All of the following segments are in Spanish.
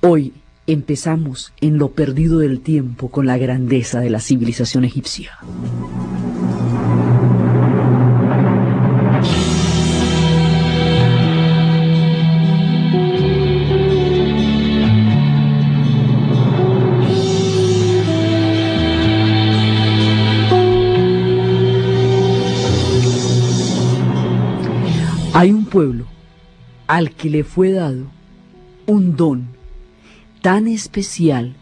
Hoy empezamos en lo perdido del tiempo con la grandeza de la civilización egipcia. Hay un pueblo al que le fue dado un don tan especial,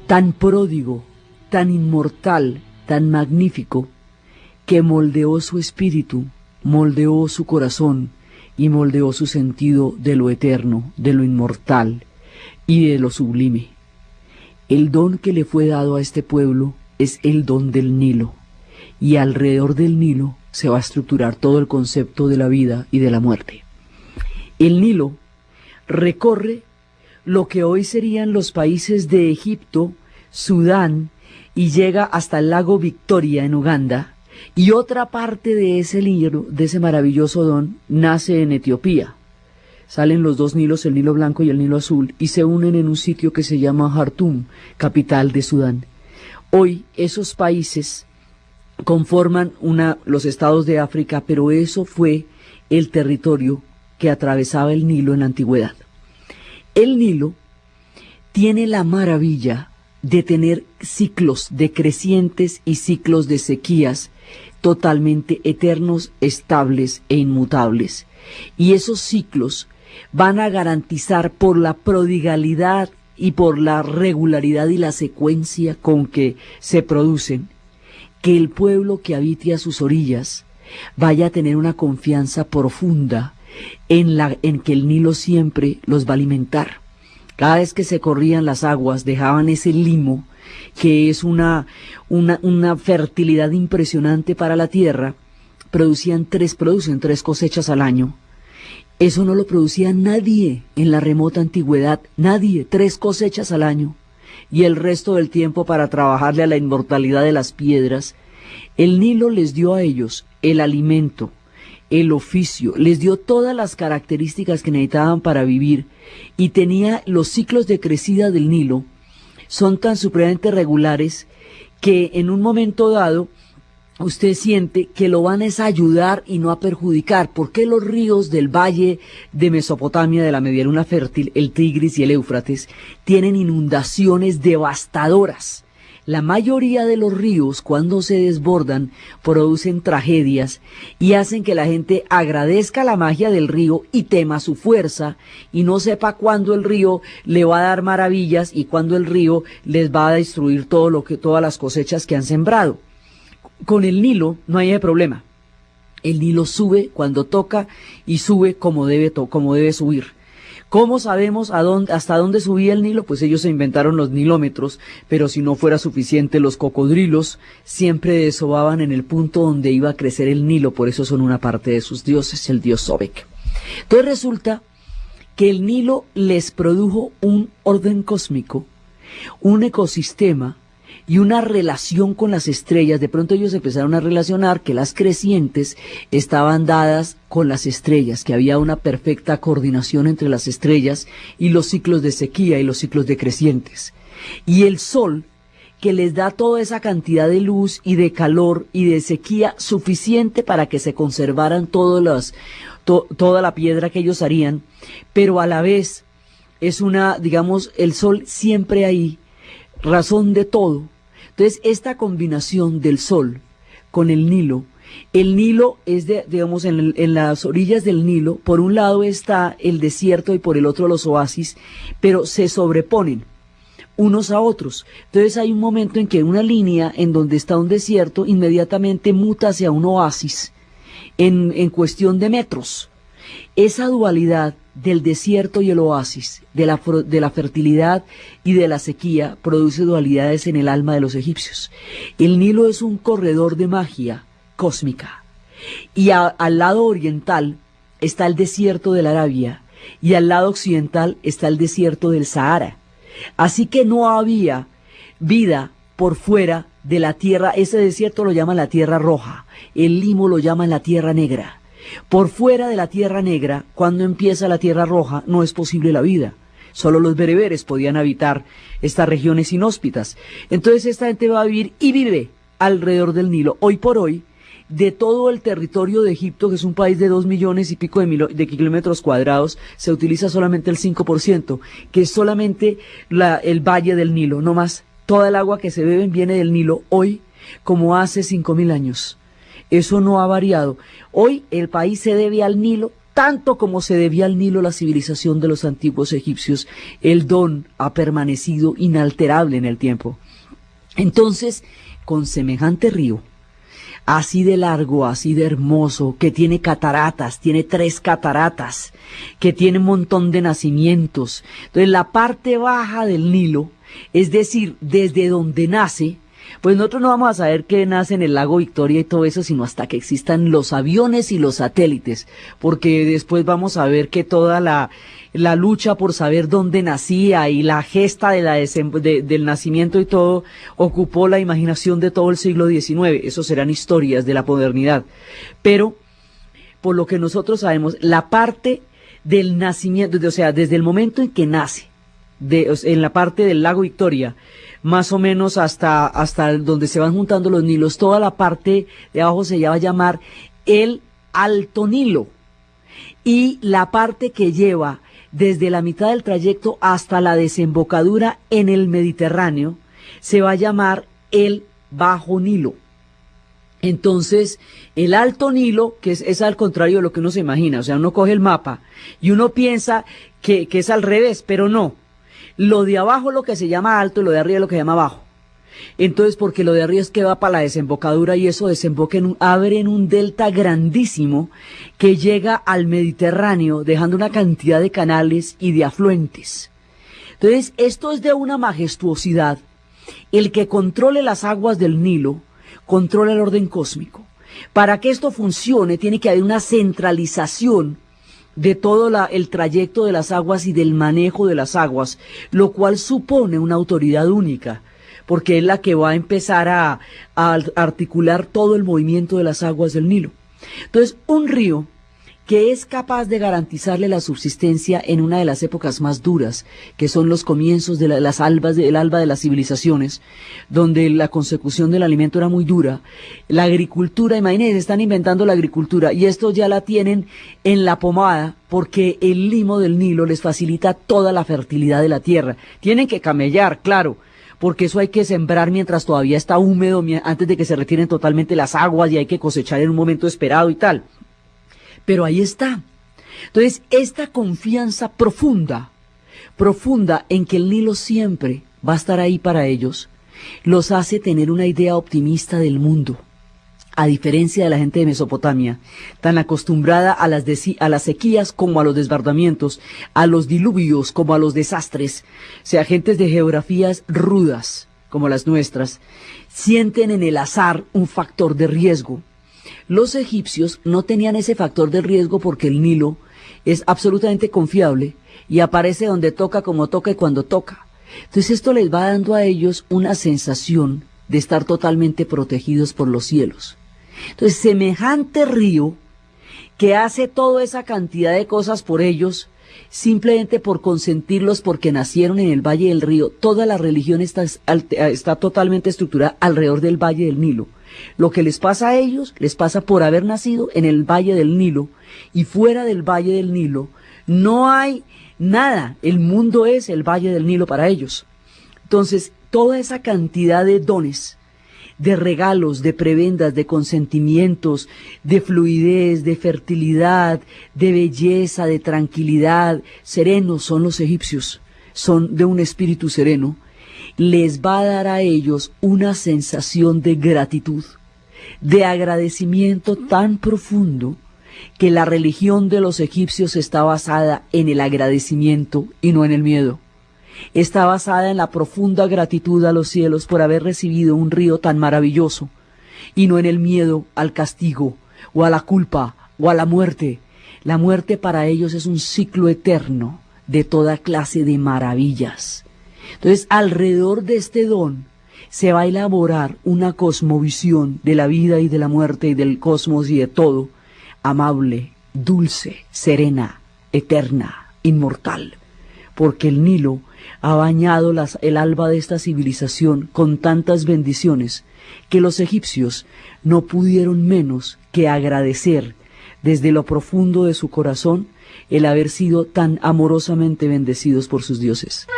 tan pródigo, tan inmortal, tan magnífico, que moldeó su espíritu, moldeó su corazón y moldeó su sentido de lo eterno, de lo inmortal y de lo sublime. El don que le fue dado a este pueblo es el don del Nilo, y alrededor del Nilo se va a estructurar todo el concepto de la vida y de la muerte. El Nilo recorre lo que hoy serían los países de Egipto, Sudán, y llega hasta el lago Victoria en Uganda, y otra parte de ese Nilo, de ese maravilloso don, nace en Etiopía. Salen los dos Nilos, el Nilo Blanco y el Nilo Azul, y se unen en un sitio que se llama Jartum, capital de Sudán. Hoy esos países conforman los estados de África, pero eso fue el territorio que atravesaba el Nilo en la antigüedad. El Nilo tiene la maravilla de tener ciclos decrecientes y ciclos de sequías totalmente eternos, estables e inmutables. Y esos ciclos van a garantizar, por la prodigalidad y por la regularidad y la secuencia con que se producen, que el pueblo que habite a sus orillas vaya a tener una confianza profunda en que el Nilo siempre los va a alimentar. Cada vez que se corrían las aguas dejaban ese limo, que es una fertilidad impresionante para la tierra. Producen tres cosechas al año. Eso no lo producía nadie en la remota antigüedad, nadie, 3 cosechas al año. Y el resto del tiempo para trabajarle a la inmortalidad de las piedras. El Nilo les dio a ellos el alimento, el oficio, les dio todas las características que necesitaban para vivir, y tenía los ciclos de crecida del Nilo, son tan supremamente regulares que en un momento dado usted siente que lo van a ayudar y no a perjudicar. ¿Por qué los ríos del valle de Mesopotamia, de la Medialuna Fértil, el Tigris y el Éufrates, tienen inundaciones devastadoras? La mayoría de los ríos, cuando se desbordan, producen tragedias y hacen que la gente agradezca la magia del río y tema su fuerza, y no sepa cuándo el río le va a dar maravillas y cuándo el río les va a destruir todas las cosechas que han sembrado. Con el Nilo no hay ese problema. El Nilo sube cuando toca y sube como debe subir. ¿Cómo sabemos hasta dónde subía el Nilo? Pues ellos se inventaron los nilómetros, pero si no fuera suficiente, los cocodrilos siempre desovaban en el punto donde iba a crecer el Nilo, por eso son una parte de sus dioses, el dios Sobek. Entonces resulta que el Nilo les produjo un orden cósmico, un ecosistema y una relación con las estrellas. De pronto ellos empezaron a relacionar que las crecientes estaban dadas con las estrellas, que había una perfecta coordinación entre las estrellas y los ciclos de sequía y los ciclos de crecientes. Y el sol, que les da toda esa cantidad de luz y de calor y de sequía suficiente para que se conservaran toda la piedra que ellos harían, pero a la vez es el sol siempre ahí, razón de todo. Entonces, esta combinación del sol con el Nilo es en las orillas del Nilo, por un lado está el desierto y por el otro los oasis, pero se sobreponen unos a otros. Entonces hay un momento en que una línea en donde está un desierto inmediatamente muta hacia un oasis en cuestión de metros. Esa dualidad del desierto y el oasis, de la fertilidad y de la sequía, produce dualidades en el alma de los egipcios. El Nilo es un corredor de magia cósmica, y al lado oriental está el desierto de la Arabia, y al lado occidental está el desierto del Sahara. Así que no había vida por fuera de la tierra. Ese desierto lo llaman la Tierra Roja, el Limo lo llaman la Tierra Negra. Por fuera de la Tierra Negra, cuando empieza la Tierra Roja, no es posible la vida. Solo los bereberes podían habitar estas regiones inhóspitas. Entonces esta gente va a vivir y vive alrededor del Nilo. Hoy por hoy, de todo el territorio de Egipto, que es un país de 2 millones y pico de kilómetros cuadrados, se utiliza solamente el 5%, que es solamente el valle del Nilo, no más. Toda el agua que se bebe viene del Nilo hoy, como hace 5.000 años. Eso no ha variado. Hoy el país se debe al Nilo, tanto como se debía al Nilo la civilización de los antiguos egipcios. El Don ha permanecido inalterable en el tiempo. Entonces, con semejante río, así de largo, así de hermoso, que tiene cataratas, tiene 3 cataratas, que tiene un montón de nacimientos. Entonces la parte baja del Nilo, es decir, desde donde nace, pues nosotros no vamos a saber que nace en el lago Victoria y todo eso, sino hasta que existan los aviones y los satélites, porque después vamos a ver que toda la lucha por saber dónde nacía y la gesta del nacimiento y todo ocupó la imaginación de todo el siglo XIX. Eso serán historias de la modernidad. Pero, por lo que nosotros sabemos, la parte del nacimiento, o sea, desde el momento en que nace, en la parte del lago Victoria, más o menos hasta donde se van juntando los Nilos, toda la parte de abajo se va a llamar el Alto Nilo. Y la parte que lleva desde la mitad del trayecto hasta la desembocadura en el Mediterráneo se va a llamar el Bajo Nilo. Entonces, el Alto Nilo, que es al contrario de lo que uno se imagina, o sea, uno coge el mapa y uno piensa que es al revés, pero no. Lo de abajo es lo que se llama alto y lo de arriba es lo que se llama bajo. Entonces, porque lo de arriba es que va para la desembocadura y eso desemboca abre en un delta grandísimo que llega al Mediterráneo, dejando una cantidad de canales y de afluentes. Entonces, esto es de una majestuosidad. El que controle las aguas del Nilo controla el orden cósmico. Para que esto funcione, tiene que haber una centralización de todo el trayecto de las aguas y del manejo de las aguas, lo cual supone una autoridad única, porque es la que va a empezar a articular todo el movimiento de las aguas del Nilo. Entonces, un río que es capaz de garantizarle la subsistencia en una de las épocas más duras, que son los comienzos de el alba de las civilizaciones, donde la consecución del alimento era muy dura. La agricultura, imagínense, están inventando la agricultura, y esto ya la tienen en la pomada, porque el limo del Nilo les facilita toda la fertilidad de la tierra. Tienen que camellar, claro, porque eso hay que sembrar mientras todavía está húmedo, antes de que se retiren totalmente las aguas, y hay que cosechar en un momento esperado y tal. Pero ahí está. Entonces, esta confianza profunda en que el Nilo siempre va a estar ahí para ellos, los hace tener una idea optimista del mundo. A diferencia de la gente de Mesopotamia, tan acostumbrada a las sequías como a los desbordamientos, a los diluvios como a los desastres, o sea, gentes de geografías rudas como las nuestras, sienten en el azar un factor de riesgo. Los egipcios no tenían ese factor de riesgo porque el Nilo es absolutamente confiable y aparece donde toca, como toca y cuando toca. Entonces esto les va dando a ellos una sensación de estar totalmente protegidos por los cielos. Entonces, semejante río que hace toda esa cantidad de cosas por ellos, simplemente por consentirlos porque nacieron en el Valle del Río. Toda la religión está totalmente estructurada alrededor del Valle del Nilo. Lo que les pasa a ellos, les pasa por haber nacido en el Valle del Nilo, y fuera del Valle del Nilo no hay nada. El mundo es el Valle del Nilo para ellos. Entonces, toda esa cantidad de dones, de regalos, de prebendas, de consentimientos, de fluidez, de fertilidad, de belleza, de tranquilidad, serenos son los egipcios, son de un espíritu sereno, les va a dar a ellos una sensación de gratitud, de agradecimiento tan profundo, que la religión de los egipcios está basada en el agradecimiento y no en el miedo. Está basada en la profunda gratitud a los cielos por haber recibido un río tan maravilloso, y no en el miedo al castigo, o a la culpa, o a la muerte. La muerte para ellos es un ciclo eterno de toda clase de maravillas. Entonces, alrededor de este don se va a elaborar una cosmovisión de la vida y de la muerte y del cosmos y de todo, amable, dulce, serena, eterna, inmortal. porque el Nilo ha bañado el alba de esta civilización con tantas bendiciones que los egipcios no pudieron menos que agradecer desde lo profundo de su corazón el haber sido tan amorosamente bendecidos por sus dioses.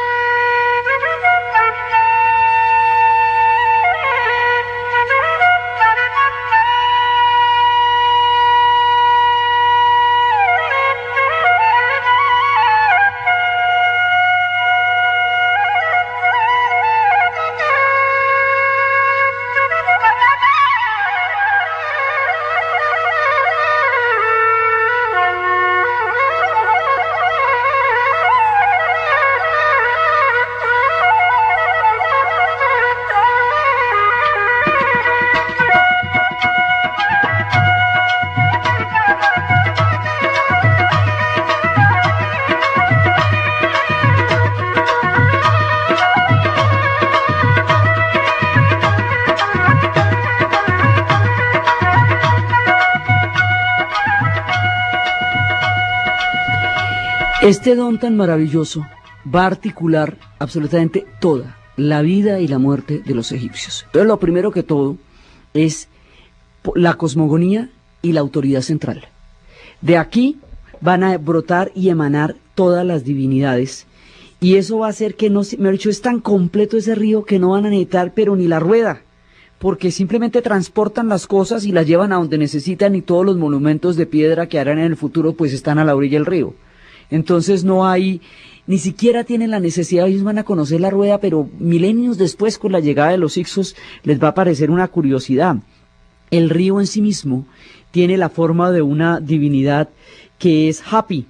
Este don tan maravilloso va a articular absolutamente toda la vida y la muerte de los egipcios. Entonces, lo primero que todo es la cosmogonía y la autoridad central. De aquí van a brotar y emanar todas las divinidades, y eso va a hacer que, no, me he dicho, es tan completo ese río que no van a necesitar pero ni la rueda, porque simplemente transportan las cosas y las llevan a donde necesitan, y todos los monumentos de piedra que harán en el futuro pues están a la orilla del río. Entonces no hay, ni siquiera tienen la necesidad, ellos van a conocer la rueda, pero milenios después, con la llegada de los Hyksos, les va a parecer una curiosidad. El río en sí mismo tiene la forma de una divinidad que es Hapi,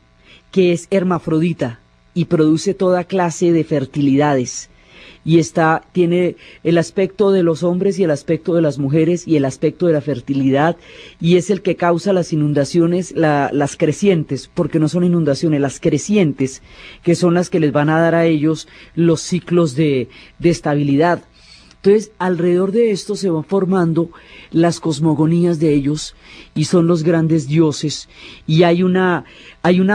que es hermafrodita y produce toda clase de fertilidades. Y tiene el aspecto de los hombres y el aspecto de las mujeres y el aspecto de la fertilidad, y es el que causa las inundaciones, las crecientes, porque no son inundaciones, las crecientes, que son las que les van a dar a ellos los ciclos de estabilidad. Entonces, alrededor de esto se van formando las cosmogonías de ellos, y son los grandes dioses, y hay una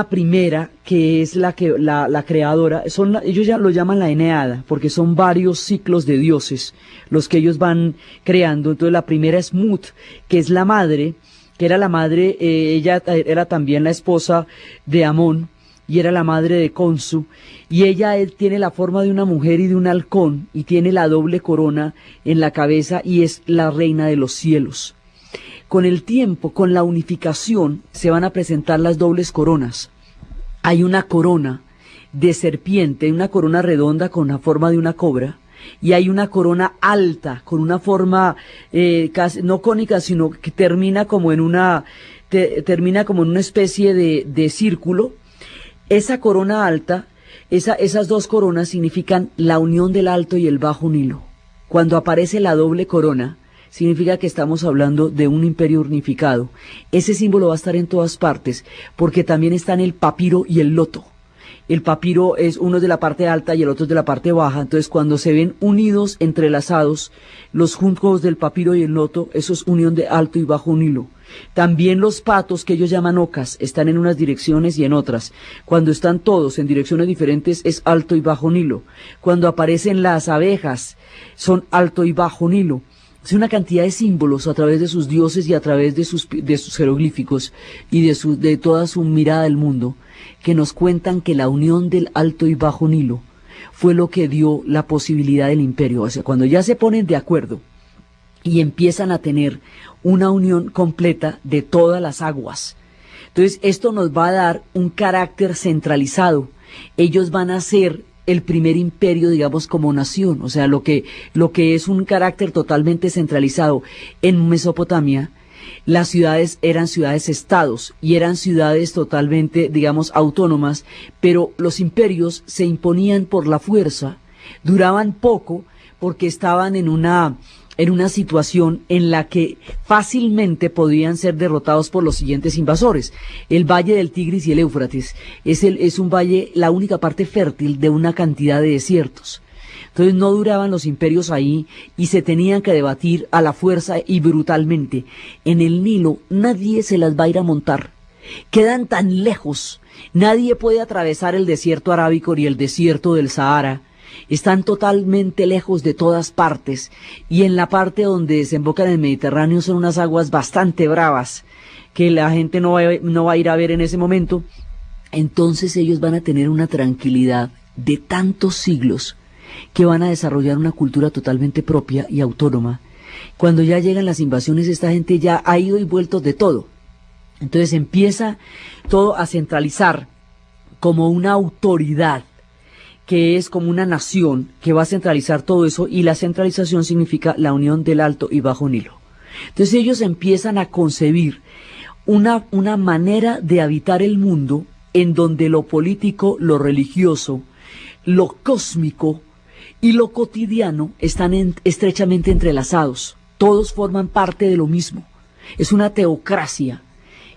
primera que es la creadora, ellos ya lo llaman la Eneada, porque son varios ciclos de dioses los que ellos van creando. Entonces, la primera es Mut, que es la madre, que era la madre, ella era también la esposa de Amón, y era la madre de Khonsu, y él tiene la forma de una mujer y de un halcón, y tiene la doble corona en la cabeza, y es la reina de los cielos. Con el tiempo, con la unificación, se van a presentar las dobles coronas. Hay una corona de serpiente, una corona redonda con la forma de una cobra, y hay una corona alta, con una forma casi, no cónica, sino que termina como en una especie de círculo. Esa corona alta, esas dos coronas significan la unión del Alto y el Bajo Nilo. Cuando aparece la doble corona, significa que estamos hablando de un imperio unificado. Ese símbolo va a estar en todas partes, porque también están el papiro y el loto. El papiro uno es de la parte alta y el otro es de la parte baja. Entonces, cuando se ven unidos, entrelazados, los juncos del papiro y el loto, eso es unión de Alto y Bajo Nilo. También los patos, que ellos llaman ocas, están en unas direcciones y en otras. Cuando están todos en direcciones diferentes, es Alto y Bajo Nilo. Cuando aparecen las abejas, son Alto y Bajo Nilo. Es una cantidad de símbolos a través de sus dioses y a través de sus jeroglíficos y de toda su mirada del mundo, que nos cuentan que la unión del Alto y Bajo Nilo fue lo que dio la posibilidad del imperio. O sea, cuando ya se ponen de acuerdo y empiezan a tener una unión completa de todas las aguas, entonces esto nos va a dar un carácter centralizado. Ellos van a ser el primer imperio, digamos, como nación, o sea, lo que es un carácter totalmente centralizado. En Mesopotamia, las ciudades eran ciudades-estados y eran ciudades totalmente, digamos, autónomas, pero los imperios se imponían por la fuerza, duraban poco porque estaban en una situación en la que fácilmente podían ser derrotados por los siguientes invasores. El Valle del Tigris y el Éufrates es un valle, la única parte fértil de una cantidad de desiertos. Entonces no duraban los imperios ahí y se tenían que debatir a la fuerza y brutalmente. En el Nilo nadie se las va a ir a montar. Quedan tan lejos Nadie puede atravesar el desierto arábico ni el desierto del Sahara. Están totalmente lejos de todas partes, y en la parte donde desembocan en el Mediterráneo son unas aguas bastante bravas que la gente no va a ir a ver en ese momento. Entonces ellos van a tener una tranquilidad de tantos siglos que van a desarrollar una cultura totalmente propia y autónoma. Cuando ya llegan las invasiones, esta gente ya ha ido y vuelto de todo. Entonces empieza todo a centralizar como una autoridad, que es como una nación que va a centralizar todo eso, y la centralización significa la unión del Alto y Bajo Nilo. Entonces ellos empiezan a concebir una manera de habitar el mundo en donde lo político, lo religioso, lo cósmico y lo cotidiano están estrechamente entrelazados. Todos forman parte de lo mismo. Es una teocracia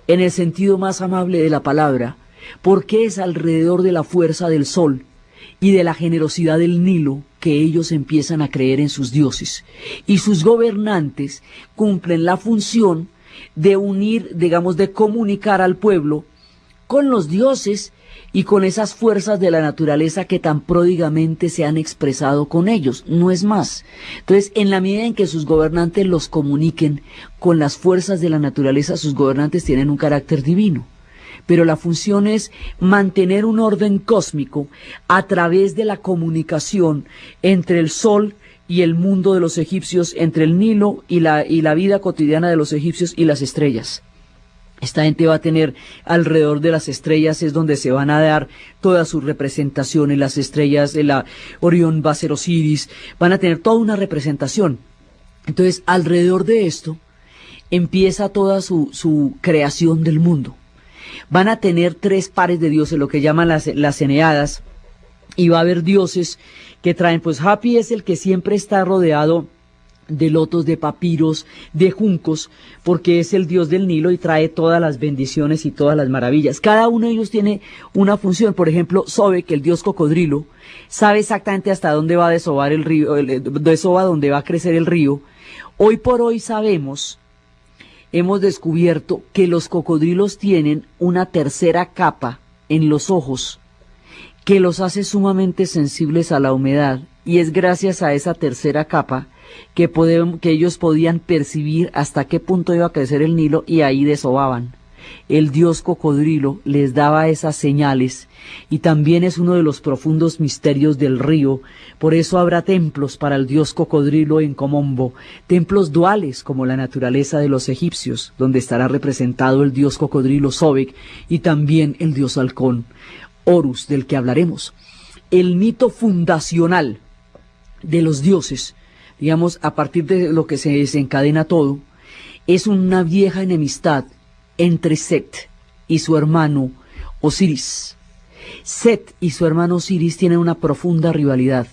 en el sentido más amable de la palabra, porque es alrededor de la fuerza del sol y de la generosidad del Nilo que ellos empiezan a creer en sus dioses. Y sus gobernantes cumplen la función de unir, digamos, de comunicar al pueblo con los dioses y con esas fuerzas de la naturaleza que tan pródigamente se han expresado con ellos, no es más. Entonces, en la medida en que sus gobernantes los comuniquen con las fuerzas de la naturaleza, sus gobernantes tienen un carácter divino. Pero la función es mantener un orden cósmico a través de la comunicación entre el sol y el mundo de los egipcios, entre el Nilo y la vida cotidiana de los egipcios y las estrellas. Esta gente va a tener alrededor de las estrellas, es donde se van a dar todas sus representaciones. Las estrellas de la Orión va a ser Osiris, van a tener toda una representación. Entonces, alrededor de esto empieza toda su creación del mundo. Van a tener 3 pares de dioses, lo que llaman las Eneadas, y va a haber dioses que traen, pues Hapi es el que siempre está rodeado de lotos, de papiros, de juncos, porque es el dios del Nilo y trae todas las bendiciones y todas las maravillas. Cada uno de ellos tiene una función. Por ejemplo, Sobek, el dios cocodrilo, sabe exactamente hasta dónde va a desovar el río, desova donde va a crecer el río. Hoy por hoy hemos descubierto que los cocodrilos tienen una tercera capa en los ojos que los hace sumamente sensibles a la humedad, y es gracias a esa tercera capa que ellos podían percibir hasta qué punto iba a crecer el Nilo, y ahí desovaban. El dios cocodrilo les daba esas señales, y también es uno de los profundos misterios del río. Por eso habrá templos para el dios cocodrilo en Komombo, templos duales como la naturaleza de los egipcios, donde estará representado el dios cocodrilo Sobek y también el dios halcón Horus, del que hablaremos. El mito fundacional de los dioses, digamos, a partir de lo que se desencadena todo, es una vieja enemistad entre Set y su hermano Osiris. Set y su hermano Osiris tienen una profunda rivalidad,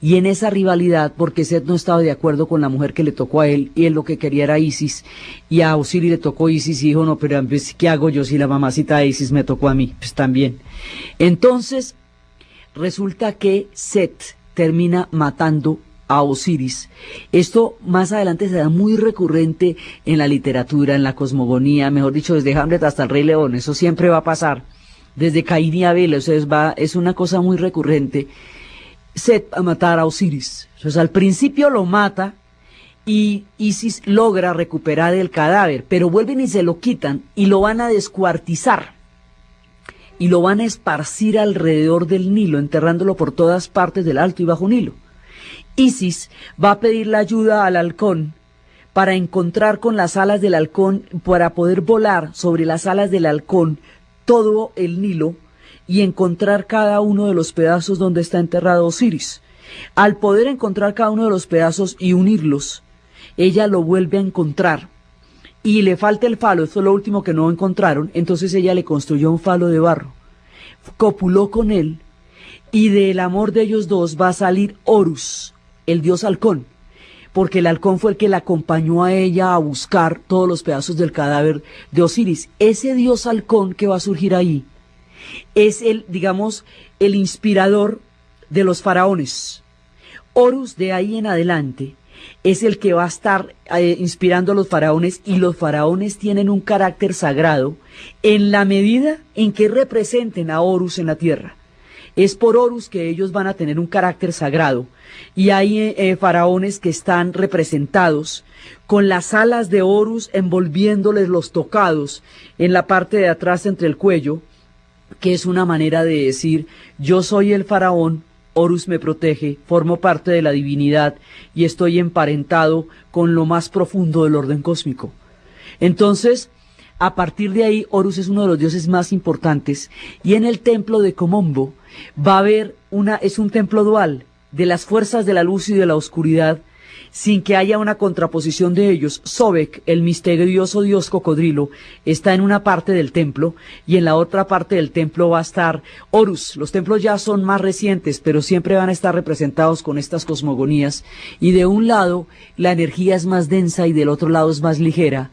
y en esa rivalidad, porque Set no estaba de acuerdo con la mujer que le tocó a él, y él lo que quería era Isis, y a Osiris le tocó Isis, y dijo, no, pero pues, ¿qué hago yo si la mamacita de Isis me tocó a mí? Pues también. Entonces, resulta que Set termina matando a Osiris. Esto más adelante será muy recurrente en la literatura, en la cosmogonía, mejor dicho, desde Hamlet hasta el Rey León. Eso siempre va a pasar, desde Caín y Abel. O sea, es una cosa muy recurrente. Set a matar a Osiris. Entonces, al principio lo mata y Isis logra recuperar el cadáver, pero vuelven y se lo quitan y lo van a descuartizar y lo van a esparcir alrededor del Nilo, enterrándolo por todas partes del Alto y Bajo Nilo. Isis va a pedir la ayuda al halcón para encontrar con las alas del halcón, para poder volar sobre las alas del halcón todo el Nilo y encontrar cada uno de los pedazos donde está enterrado Osiris. Al poder encontrar cada uno de los pedazos y unirlos, ella lo vuelve a encontrar y le falta el falo, eso es lo último que no encontraron. Entonces ella le construyó un falo de barro, copuló con él, y del amor de ellos dos va a salir Horus, el dios halcón, porque el halcón fue el que la acompañó a ella a buscar todos los pedazos del cadáver de Osiris. Ese dios halcón que va a surgir ahí es digamos, el inspirador de los faraones. Horus, de ahí en adelante, es el que va a estar inspirando a los faraones, y los faraones tienen un carácter sagrado en la medida en que representen a Horus en la tierra. Es por Horus que ellos van a tener un carácter sagrado, y hay faraones que están representados con las alas de Horus envolviéndoles los tocados en la parte de atrás entre el cuello, que es una manera de decir: yo soy el faraón, Horus me protege, formo parte de la divinidad y estoy emparentado con lo más profundo del orden cósmico. Entonces, a partir de ahí, Horus es uno de los dioses más importantes, y en el templo de Komombo va a haber es un templo dual de las fuerzas de la luz y de la oscuridad, sin que haya una contraposición de ellos. Sobek, el misterioso dios cocodrilo, está en una parte del templo, y en la otra parte del templo va a estar Horus. Los templos ya son más recientes, pero siempre van a estar representados con estas cosmogonías, y de un lado la energía es más densa y del otro lado es más ligera,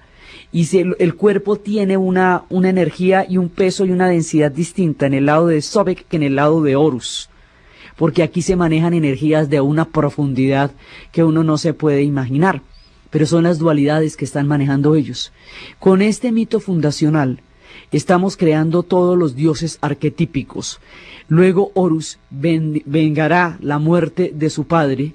y el cuerpo tiene una energía y un peso y una densidad distinta en el lado de Sobek que en el lado de Horus, porque aquí se manejan energías de una profundidad que uno no se puede imaginar, pero son las dualidades que están manejando ellos. Con este mito fundacional estamos creando todos los dioses arquetípicos. Luego Horus vengará la muerte de su padre,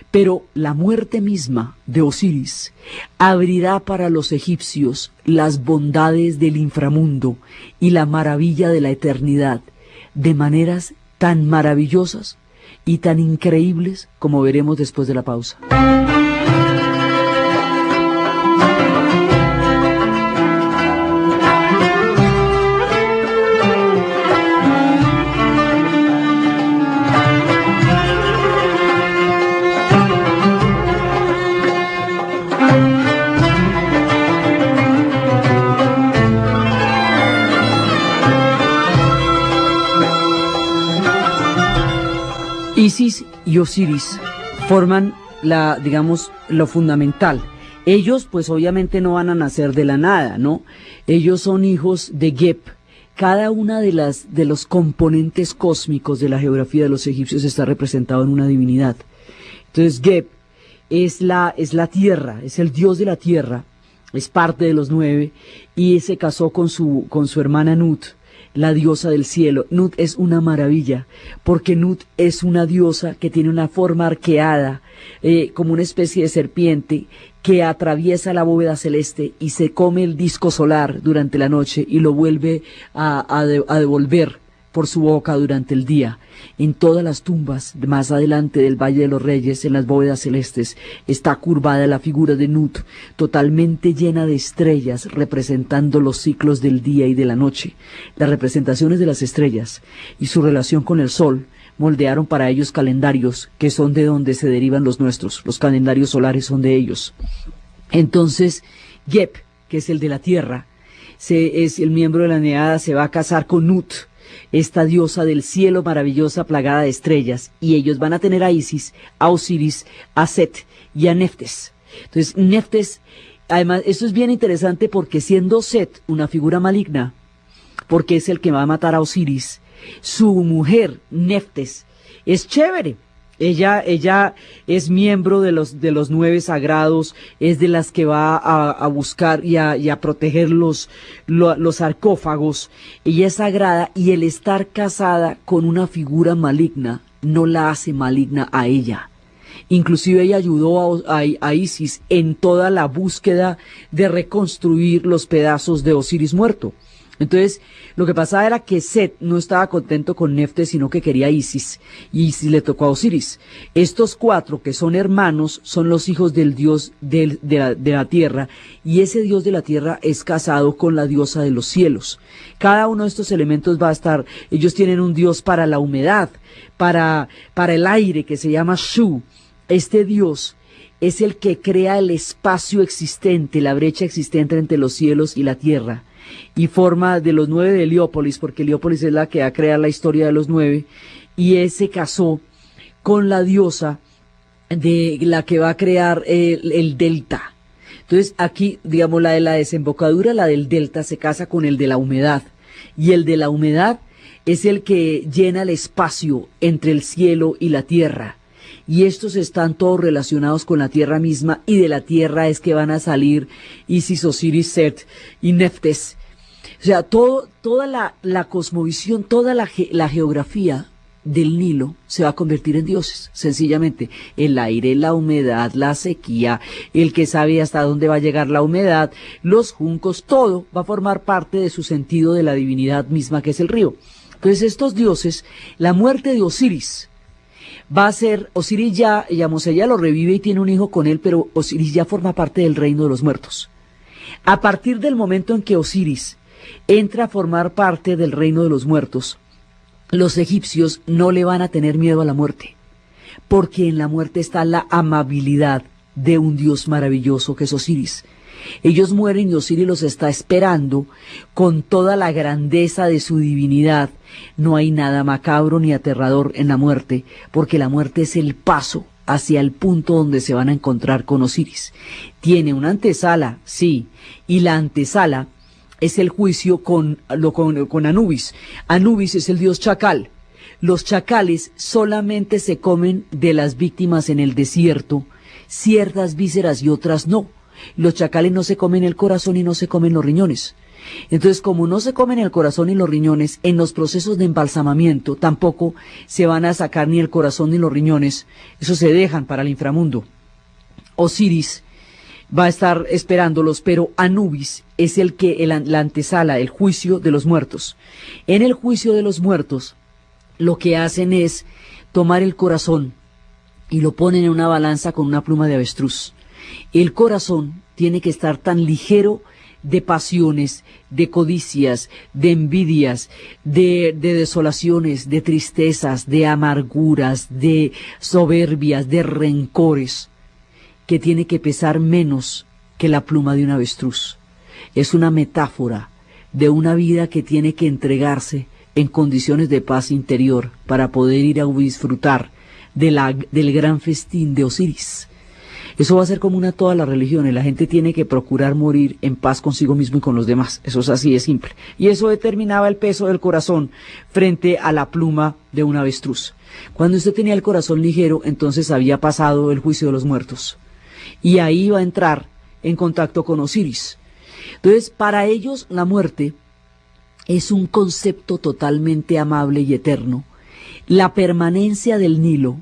pero la muerte misma de Osiris abrirá para los egipcios las bondades del inframundo y la maravilla de la eternidad, de maneras tan maravillosas y tan increíbles como veremos después de la pausa. Isis y Osiris forman lo fundamental. Ellos pues obviamente no van a nacer de la nada, ¿no? Ellos son hijos de Geb. Cada una de los componentes cósmicos de la geografía de los egipcios está representado en una divinidad. Entonces Geb es la tierra, es el dios de la tierra, es parte de los 9, y se casó con su hermana Nut, la diosa del cielo. Nut es una maravilla, porque Nut es una diosa que tiene una forma arqueada, como una especie de serpiente, que atraviesa la bóveda celeste y se come el disco solar durante la noche y lo vuelve a devolver por su boca durante el día. En todas las tumbas más adelante del Valle de los Reyes, en las bóvedas celestes, está curvada la figura de Nut, totalmente llena de estrellas, representando los ciclos del día y de la noche. Las representaciones de las estrellas y su relación con el sol moldearon para ellos calendarios que son de donde se derivan los nuestros. Los calendarios solares son de ellos. Entonces, Geb, que es el de la tierra, es el miembro de la Neada, se va a casar con Nut, esta diosa del cielo maravillosa plagada de estrellas, y ellos van a tener a Isis, a Osiris, a Set y a Neftes. Entonces Neftes, además, esto es bien interesante porque siendo Set una figura maligna, porque es el que va a matar a Osiris, su mujer Neftes es chévere. Ella es miembro de los 9 sagrados, es de las que va a buscar y a proteger los sarcófagos. Ella es sagrada, y el estar casada con una figura maligna no la hace maligna a ella. Inclusive ella ayudó a Isis en toda la búsqueda de reconstruir los pedazos de Osiris muerto. Entonces, lo que pasaba era que Set no estaba contento con Neftes, sino que quería a Isis, y Isis le tocó a Osiris. Estos 4, que son hermanos, son los hijos del dios de la tierra, y ese dios de la tierra es casado con la diosa de los cielos. Cada uno de estos elementos va a estar, ellos tienen un dios para la humedad, para el aire, que se llama Shu. Este dios es el que crea el espacio existente, la brecha existente entre los cielos y la tierra, y forma de los 9 de Heliópolis, porque Heliópolis es la que va a crear la historia de los 9, y él se casó con la diosa de la que va a crear el delta. Entonces aquí, digamos, la de la desembocadura, la del delta, se casa con el de la humedad, y el de la humedad es el que llena el espacio entre el cielo y la tierra. y estos están todos relacionados con la tierra misma, y de la tierra es que van a salir Isis, Osiris, Set y Neftes. O sea, toda la cosmovisión, toda la geografía del Nilo se va a convertir en dioses, sencillamente. El aire, la humedad, la sequía, el que sabe hasta dónde va a llegar la humedad, los juncos, todo va a formar parte de su sentido de la divinidad misma que es el río. Entonces estos dioses, la muerte de Osiris va a ser, Osiris ya, digamos, ella lo revive y tiene un hijo con él, pero Osiris ya forma parte del reino de los muertos. A partir del momento en que Osiris entra a formar parte del reino de los muertos, los egipcios no le van a tener miedo a la muerte, porque en la muerte está la amabilidad de un dios maravilloso que es Osiris. Ellos mueren y Osiris los está esperando con toda la grandeza de su divinidad. No hay nada macabro ni aterrador en la muerte, porque la muerte es el paso hacia el punto donde se van a encontrar con Osiris. Tiene una antesala, sí, y la antesala es el juicio con Anubis. Anubis es el dios chacal. Los chacales solamente se comen de las víctimas en el desierto, ciertas vísceras y otras no. Los chacales no se comen el corazón y no se comen los riñones. Entonces, como no se comen el corazón y los riñones, en los procesos de embalsamamiento tampoco se van a sacar ni el corazón ni los riñones. Eso se dejan para el inframundo. Osiris va a estar esperándolos, pero Anubis es la antesala, el juicio de los muertos. En el juicio de los muertos, lo que hacen es tomar el corazón y lo ponen en una balanza con una pluma de avestruz. El corazón tiene que estar tan ligero de pasiones, de codicias, de envidias, de desolaciones, de tristezas, de amarguras, de soberbias, de rencores, que tiene que pesar menos que la pluma de un avestruz. Es una metáfora de una vida que tiene que entregarse en condiciones de paz interior para poder ir a disfrutar del gran festín de Osiris. Eso va a ser común a todas las religiones. La gente tiene que procurar morir en paz consigo mismo y con los demás. Eso es así de simple. Y eso determinaba el peso del corazón frente a la pluma de un avestruz. Cuando usted tenía el corazón ligero, entonces había pasado el juicio de los muertos. Y ahí iba a entrar en contacto con Osiris. Entonces, para ellos la muerte es un concepto totalmente amable y eterno. La permanencia del Nilo,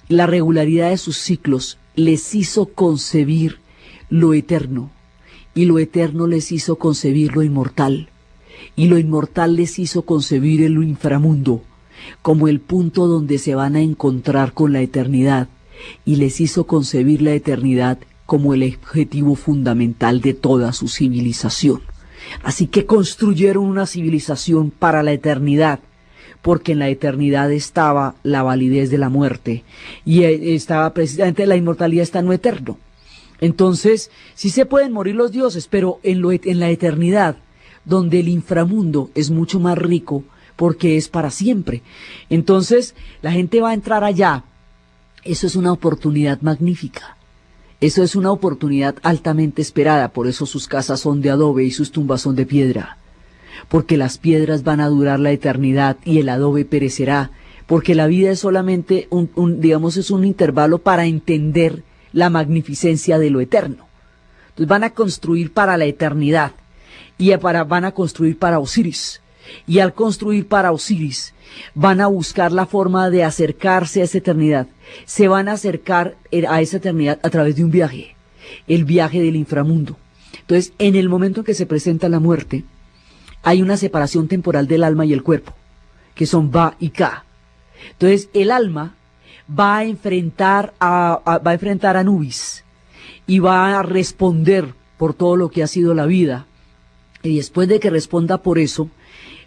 la regularidad de sus ciclos, les hizo concebir lo eterno, y lo eterno les hizo concebir lo inmortal, y lo inmortal les hizo concebir el inframundo, como el punto donde se van a encontrar con la eternidad, y les hizo concebir la eternidad como el objetivo fundamental de toda su civilización. Así que construyeron una civilización para la eternidad, porque en la eternidad estaba la validez de la muerte, y estaba precisamente la inmortalidad, está en lo eterno. Entonces, sí se pueden morir los dioses, pero en la eternidad, donde el inframundo es mucho más rico, porque es para siempre. Entonces, la gente va a entrar allá. Eso es una oportunidad magnífica. Eso es una oportunidad altamente esperada, por eso sus casas son de adobe y sus tumbas son de piedra. Porque las piedras van a durar la eternidad y el adobe perecerá, porque la vida es solamente es un intervalo para entender la magnificencia de lo eterno. Entonces van a construir para la eternidad y van a construir para Osiris. Y al construir para Osiris van a buscar la forma de acercarse a esa eternidad. Se van a acercar a esa eternidad a través de un viaje, el viaje del inframundo. Entonces, en el momento en que se presenta la muerte, hay una separación temporal del alma y el cuerpo, que son Ba y Ka. Entonces, el alma va a enfrentar a Anubis y va a responder por todo lo que ha sido la vida. Y después de que responda por eso,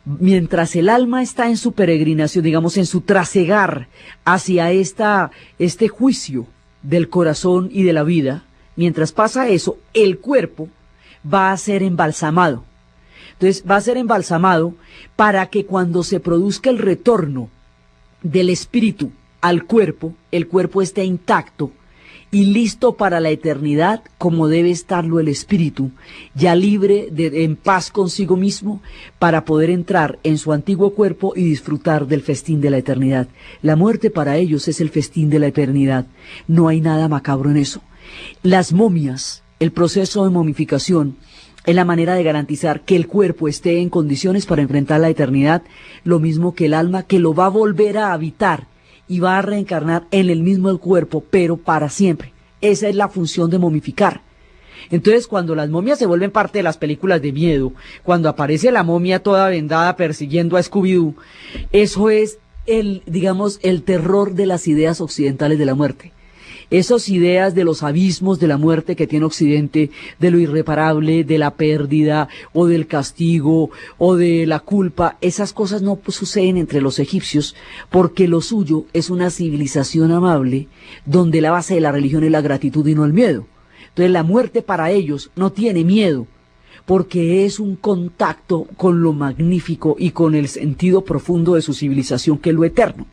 mientras el alma está en su peregrinación, digamos en su trasegar hacia este juicio del corazón y de la vida, mientras pasa eso, el cuerpo va a ser embalsamado. Entonces va a ser embalsamado para que cuando se produzca el retorno del espíritu al cuerpo, el cuerpo esté intacto y listo para la eternidad como debe estarlo el espíritu, ya libre en paz consigo mismo para poder entrar en su antiguo cuerpo y disfrutar del festín de la eternidad. La muerte para ellos es el festín de la eternidad. No hay nada macabro en eso. Las momias, el proceso de momificación, es la manera de garantizar que el cuerpo esté en condiciones para enfrentar la eternidad, lo mismo que el alma, que lo va a volver a habitar y va a reencarnar en el mismo cuerpo, pero para siempre. Esa es la función de momificar. Entonces, cuando las momias se vuelven parte de las películas de miedo, cuando aparece la momia toda vendada persiguiendo a Scooby-Doo, eso es el terror de las ideas occidentales de la muerte. Esas ideas de los abismos de la muerte que tiene Occidente, de lo irreparable, de la pérdida, o del castigo, o de la culpa, esas cosas no suceden entre los egipcios, porque lo suyo es una civilización amable, donde la base de la religión es la gratitud y no el miedo. Entonces la muerte para ellos no tiene miedo, porque es un contacto con lo magnífico y con el sentido profundo de su civilización, que es lo eterno.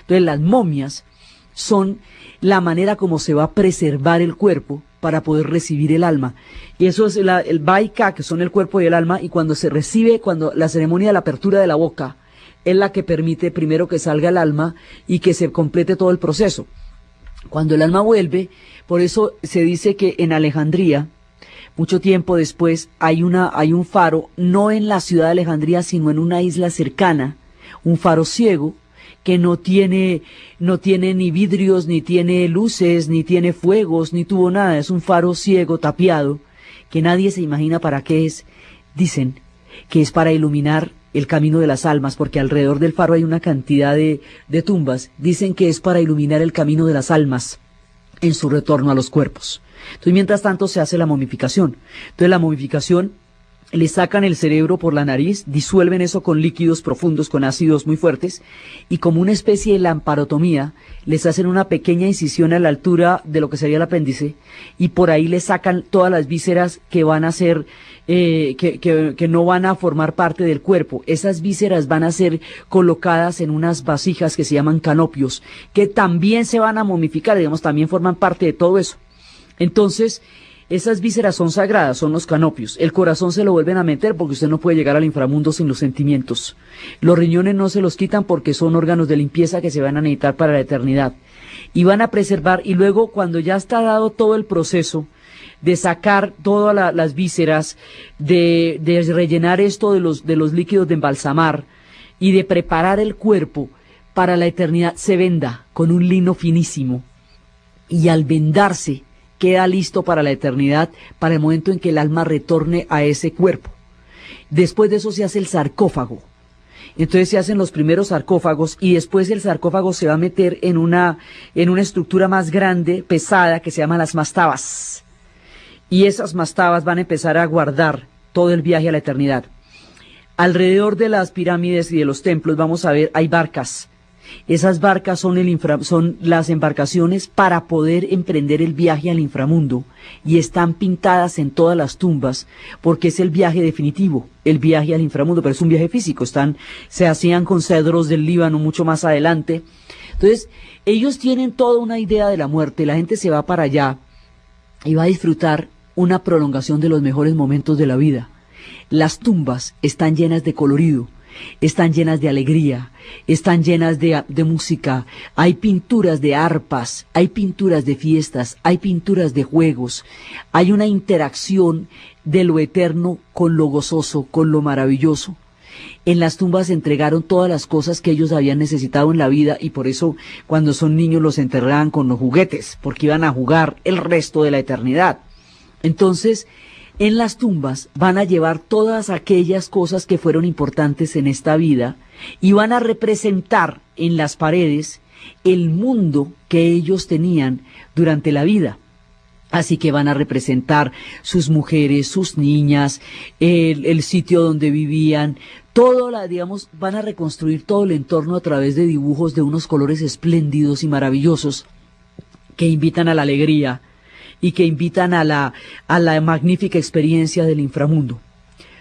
Entonces las momias son la manera como se va a preservar el cuerpo para poder recibir el alma. Y eso es el Baika, que son el cuerpo y el alma, y cuando se recibe, cuando la ceremonia de la apertura de la boca es la que permite primero que salga el alma y que se complete todo el proceso. Cuando el alma vuelve, por eso se dice que en Alejandría, mucho tiempo después, hay un faro, no en la ciudad de Alejandría, sino en una isla cercana, un faro ciego, que no tiene ni vidrios, ni tiene luces, ni tiene fuegos, ni tuvo nada. Es un faro ciego, tapiado, que nadie se imagina para qué es. Dicen que es para iluminar el camino de las almas, porque alrededor del faro hay una cantidad de tumbas. Dicen que es para iluminar el camino de las almas en su retorno a los cuerpos. Entonces, mientras tanto, se hace la momificación. Entonces, la momificación, le sacan el cerebro por la nariz, disuelven eso con líquidos profundos, con ácidos muy fuertes, y como una especie de lamparotomía, les hacen una pequeña incisión a la altura de lo que sería el apéndice, y por ahí le sacan todas las vísceras que van a ser, que no van a formar parte del cuerpo. Esas vísceras van a ser colocadas en unas vasijas que se llaman canopios, que también se van a momificar, digamos, también forman parte de todo eso. Entonces, esas vísceras son sagradas, son los canopios. El corazón se lo vuelven a meter porque usted no puede llegar al inframundo sin los sentimientos. Los riñones no se los quitan porque son órganos de limpieza que se van a necesitar para la eternidad. Y van a preservar, y luego cuando ya está dado todo el proceso de sacar todas las vísceras, de rellenar esto de los líquidos de embalsamar y de preparar el cuerpo para la eternidad, se venda con un lino finísimo. Y al vendarse, queda listo para la eternidad, para el momento en que el alma retorne a ese cuerpo. Después de eso se hace el sarcófago. Entonces se hacen los primeros sarcófagos y después el sarcófago se va a meter en una estructura más grande, pesada, que se llama las mastabas. Y esas mastabas van a empezar a guardar todo el viaje a la eternidad. Alrededor de las pirámides y de los templos vamos a ver, hay barcas. Esas barcas son las embarcaciones para poder emprender el viaje al inframundo, y están pintadas en todas las tumbas porque es el viaje definitivo, el viaje al inframundo, pero es un viaje físico. Se hacían con cedros del Líbano mucho más adelante. Entonces, ellos tienen toda una idea de la muerte. La gente se va para allá y va a disfrutar una prolongación de los mejores momentos de la vida. Las tumbas están llenas de colorido, están llenas de alegría, están llenas de música, hay pinturas de arpas, hay pinturas de fiestas, hay pinturas de juegos, hay una interacción de lo eterno con lo gozoso, con lo maravilloso. En las tumbas se entregaron todas las cosas que ellos habían necesitado en la vida, y por eso cuando son niños los enterraban con los juguetes, porque iban a jugar el resto de la eternidad. Entonces, en las tumbas van a llevar todas aquellas cosas que fueron importantes en esta vida y van a representar en las paredes el mundo que ellos tenían durante la vida. Así que van a representar sus mujeres, sus niñas, el sitio donde vivían, van a reconstruir todo el entorno a través de dibujos de unos colores espléndidos y maravillosos que invitan a la alegría y que invitan a la magnífica experiencia del inframundo.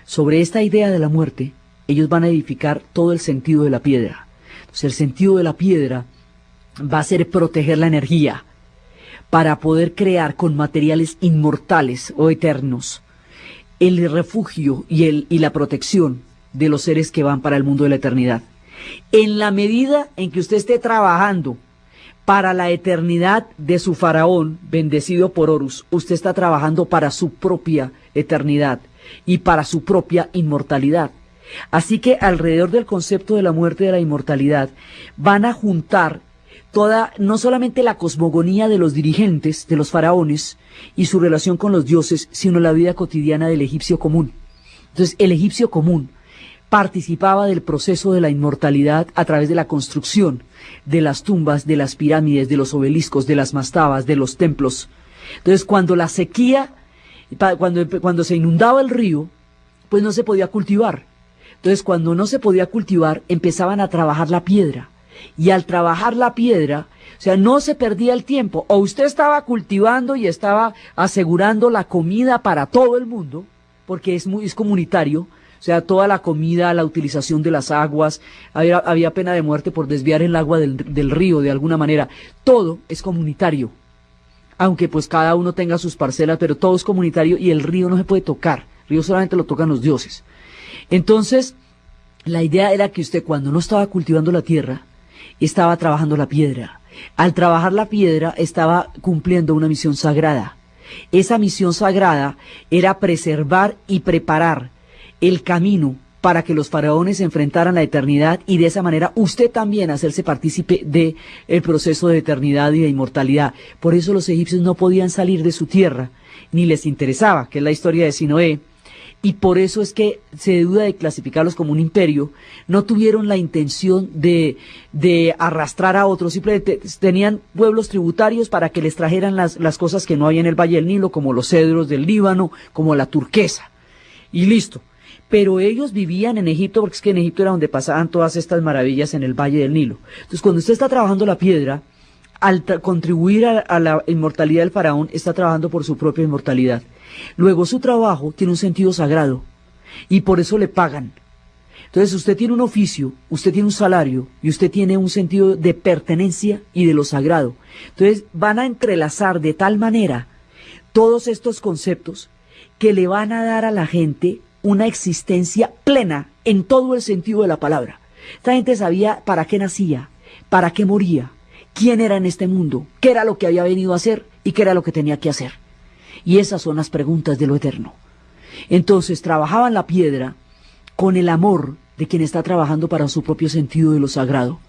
Sobre esta idea de la muerte, ellos van a edificar todo el sentido de la piedra. Entonces, el sentido de la piedra va a ser proteger la energía, para poder crear con materiales inmortales o eternos el refugio y la protección de los seres que van para el mundo de la eternidad. En la medida en que usted esté trabajando para la eternidad de su faraón, bendecido por Horus, usted está trabajando para su propia eternidad y para su propia inmortalidad. Así que alrededor del concepto de la muerte y de la inmortalidad van a juntar toda, no solamente la cosmogonía de los dirigentes, de los faraones y su relación con los dioses, sino la vida cotidiana del egipcio común. Entonces, el egipcio común participaba del proceso de la inmortalidad a través de la construcción de las tumbas, de las pirámides, de los obeliscos, de las mastabas, de los templos. Entonces, cuando la sequía, cuando se inundaba el río, pues no se podía cultivar. Entonces, cuando no se podía cultivar, empezaban a trabajar la piedra. Y al trabajar la piedra, o sea, no se perdía el tiempo. O usted estaba cultivando y estaba asegurando la comida para todo el mundo, porque es comunitario. O sea, toda la comida, la utilización de las aguas, había pena de muerte por desviar el agua del río de alguna manera. Todo es comunitario. Aunque pues cada uno tenga sus parcelas, pero todo es comunitario y el río no se puede tocar. El río solamente lo tocan los dioses. Entonces, la idea era que usted cuando no estaba cultivando la tierra, estaba trabajando la piedra. Al trabajar la piedra, estaba cumpliendo una misión sagrada. Esa misión sagrada era preservar y preparar el camino para que los faraones se enfrentaran a la eternidad y de esa manera usted también hacerse partícipe de el proceso de eternidad y de inmortalidad. Por eso los egipcios no podían salir de su tierra, ni les interesaba, que es la historia de Sinoé, y por eso es que se duda de clasificarlos como un imperio. No tuvieron la intención de arrastrar a otros, simplemente tenían pueblos tributarios para que les trajeran las cosas que no había en el Valle del Nilo, como los cedros del Líbano, como la turquesa, y listo. Pero ellos vivían en Egipto, porque es que en Egipto era donde pasaban todas estas maravillas en el Valle del Nilo. Entonces, cuando usted está trabajando la piedra, al contribuir a la inmortalidad del faraón, está trabajando por su propia inmortalidad. Luego, su trabajo tiene un sentido sagrado, y por eso le pagan. Entonces, usted tiene un oficio, usted tiene un salario, y usted tiene un sentido de pertenencia y de lo sagrado. Entonces, van a entrelazar de tal manera todos estos conceptos que le van a dar a la gente una existencia plena en todo el sentido de la palabra. Esta gente sabía para qué nacía, para qué moría, quién era en este mundo, qué era lo que había venido a hacer y qué era lo que tenía que hacer. Y esas son las preguntas de lo eterno. Entonces trabajaban la piedra con el amor de quien está trabajando para su propio sentido de lo sagrado.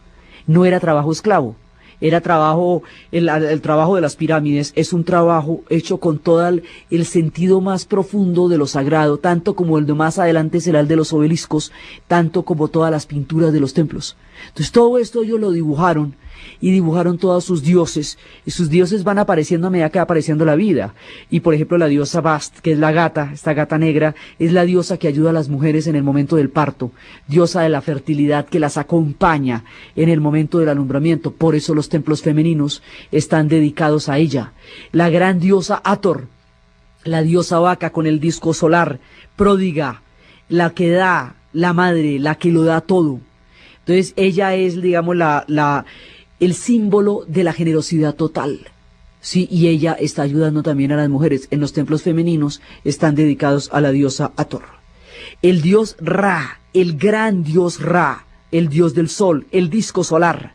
No era trabajo esclavo. Era trabajo, el trabajo de las pirámides es un trabajo hecho con todo el sentido más profundo de lo sagrado, tanto como el de más adelante será el de los obeliscos, tanto como todas las pinturas de los templos. Entonces todo esto ellos lo dibujaron, y dibujaron todos sus dioses, y sus dioses van apareciendo a medida que va apareciendo la vida. Y por ejemplo la diosa Bast, que es la gata, esta gata negra, es la diosa que ayuda a las mujeres en el momento del parto, diosa de la fertilidad que las acompaña en el momento del alumbramiento. Por eso los templos femeninos están dedicados a ella. La gran diosa Hathor, la diosa vaca con el disco solar, pródiga, la que da, la madre, la que lo da todo. Entonces ella es, digamos, el símbolo de la generosidad total, sí, y ella está ayudando también a las mujeres. En los templos femeninos están dedicados a la diosa Hathor. El dios Ra, el gran dios Ra, el dios del sol, el disco solar.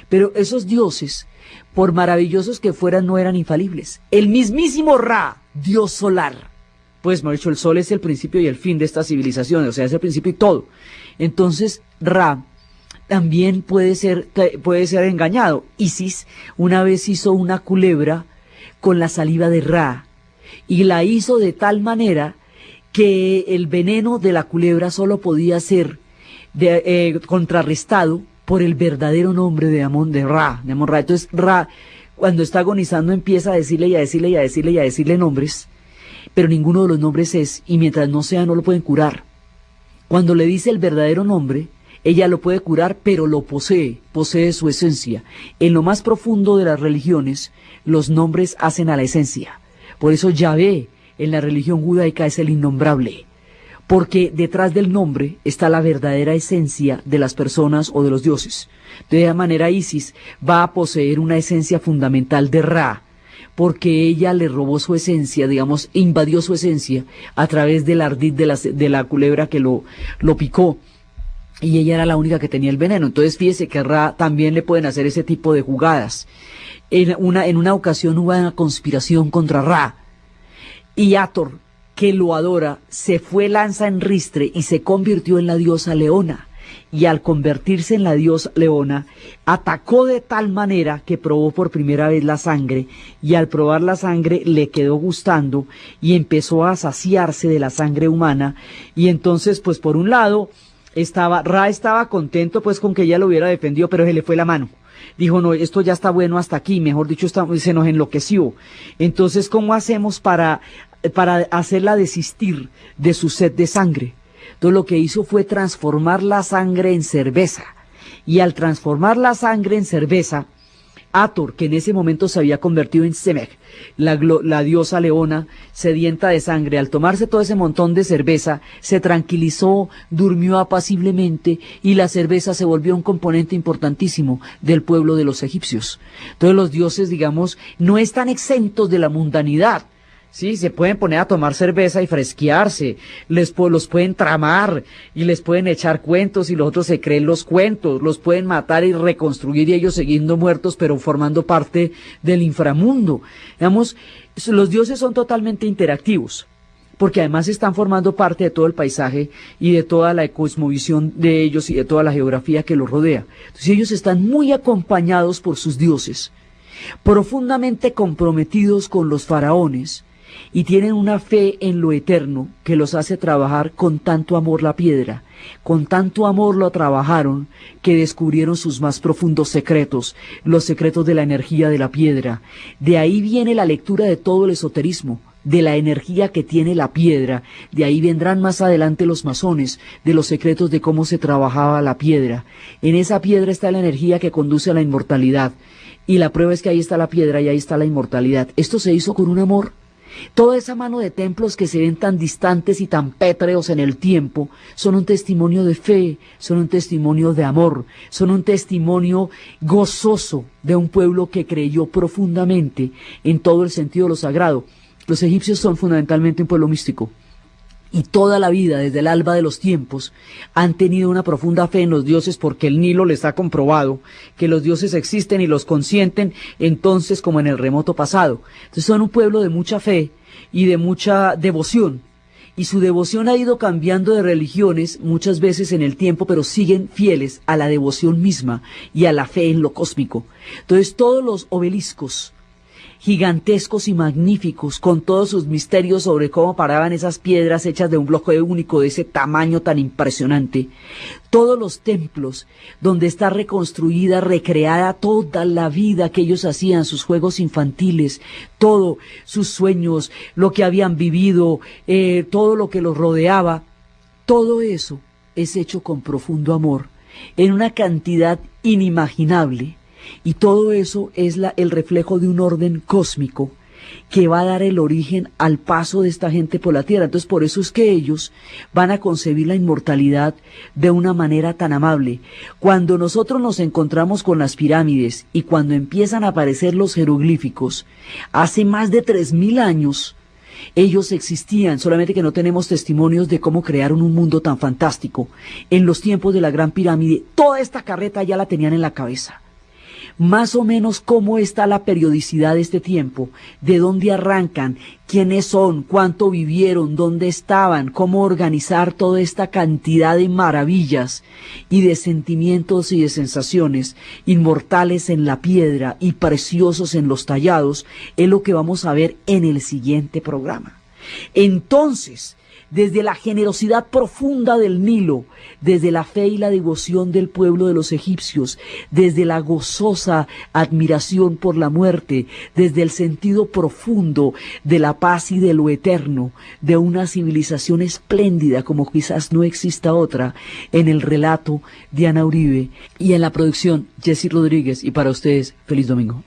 Pero esos dioses, por maravillosos que fueran, no eran infalibles. El mismísimo Ra, dios solar. Pues, mejor dicho, el sol es el principio y el fin de esta civilización, o sea, es el principio y todo. Entonces, Ra también puede ser engañado. Isis una vez hizo una culebra con la saliva de Ra, y la hizo de tal manera que el veneno de la culebra solo podía ser contrarrestado por el verdadero nombre de Amón, de Ra. Entonces Ra, cuando está agonizando, empieza a decirle y a decirle y a decirle y a decirle nombres, pero ninguno de los nombres es, y mientras no sea, no lo pueden curar. Cuando le dice el verdadero nombre, ella lo puede curar, pero lo posee su esencia. En lo más profundo de las religiones, los nombres hacen a la esencia. Por eso Yahvé en la religión judaica es el innombrable, porque detrás del nombre está la verdadera esencia de las personas o de los dioses. De esa manera Isis va a poseer una esencia fundamental de Ra, porque ella le robó su esencia, digamos, invadió su esencia a través del ardid de la culebra que lo picó. Y ella era la única que tenía el veneno. Entonces fíjese que a Ra también le pueden hacer ese tipo de jugadas. En una ocasión hubo una conspiración contra Ra. Y Hathor, que lo adora, se fue lanza en ristre y se convirtió en la diosa leona. Y al convertirse en la diosa leona, atacó de tal manera que probó por primera vez la sangre, y al probar la sangre le quedó gustando y empezó a saciarse de la sangre humana. Y entonces, pues por un lado, Ra estaba contento pues con que ella lo hubiera defendido, pero se le fue la mano. Dijo, no, esto ya está bueno hasta aquí, mejor dicho, se nos enloqueció. Entonces, ¿cómo hacemos para hacerla desistir de su sed de sangre? Entonces lo que hizo fue transformar la sangre en cerveza. Y al transformar la sangre en cerveza, Hathor, que en ese momento se había convertido en Semech, la diosa leona sedienta de sangre, al tomarse todo ese montón de cerveza, se tranquilizó, durmió apaciblemente y la cerveza se volvió un componente importantísimo del pueblo de los egipcios. Entonces los dioses, digamos, no están exentos de la mundanidad. Sí, se pueden poner a tomar cerveza y fresquearse, los pueden tramar y les pueden echar cuentos y los otros se creen los cuentos, los pueden matar y reconstruir y ellos siguiendo muertos pero formando parte del inframundo. Digamos, los dioses son totalmente interactivos, porque además están formando parte de todo el paisaje y de toda la cosmovisión de ellos y de toda la geografía que los rodea. Entonces ellos están muy acompañados por sus dioses, profundamente comprometidos con los faraones, y tienen una fe en lo eterno que los hace trabajar con tanto amor la piedra. Con tanto amor lo trabajaron que descubrieron sus más profundos secretos, los secretos de la energía de la piedra. De ahí viene la lectura de todo el esoterismo, de la energía que tiene la piedra. De ahí vendrán más adelante los masones, de los secretos de cómo se trabajaba la piedra. En esa piedra está la energía que conduce a la inmortalidad. Y la prueba es que ahí está la piedra y ahí está la inmortalidad. Esto se hizo con un amor. Toda esa mano de templos que se ven tan distantes y tan pétreos en el tiempo son un testimonio de fe, son un testimonio de amor, son un testimonio gozoso de un pueblo que creyó profundamente en todo el sentido de lo sagrado. Los egipcios son fundamentalmente un pueblo místico. Y toda la vida, desde el alba de los tiempos, han tenido una profunda fe en los dioses porque el Nilo les ha comprobado que los dioses existen y los consienten entonces como en el remoto pasado. Entonces son un pueblo de mucha fe y de mucha devoción. Y su devoción ha ido cambiando de religiones muchas veces en el tiempo, pero siguen fieles a la devoción misma y a la fe en lo cósmico. Entonces todos los obeliscos gigantescos y magníficos, con todos sus misterios sobre cómo paraban esas piedras hechas de un bloque único de ese tamaño tan impresionante, todos los templos donde está reconstruida, recreada toda la vida que ellos hacían, sus juegos infantiles, todo, sus sueños, lo que habían vivido, todo lo que los rodeaba, todo eso es hecho con profundo amor, en una cantidad inimaginable. Y todo eso es el reflejo de un orden cósmico que va a dar el origen al paso de esta gente por la tierra. Entonces por eso es que ellos van a concebir la inmortalidad de una manera tan amable. Cuando nosotros nos encontramos con las pirámides y cuando empiezan a aparecer los jeroglíficos, hace más de 3000 años, ellos existían, solamente que no tenemos testimonios de cómo crearon un mundo tan fantástico. En los tiempos de la Gran Pirámide, toda esta carreta ya la tenían en la cabeza. Más o menos cómo está la periodicidad de este tiempo, de dónde arrancan, quiénes son, cuánto vivieron, dónde estaban, cómo organizar toda esta cantidad de maravillas y de sentimientos y de sensaciones inmortales en la piedra y preciosos en los tallados, es lo que vamos a ver en el siguiente programa. Entonces, desde la generosidad profunda del Nilo, desde la fe y la devoción del pueblo de los egipcios, desde la gozosa admiración por la muerte, desde el sentido profundo de la paz y de lo eterno, de una civilización espléndida como quizás no exista otra, en el relato de Ana Uribe y en la producción Jessy Rodríguez, y para ustedes, feliz domingo.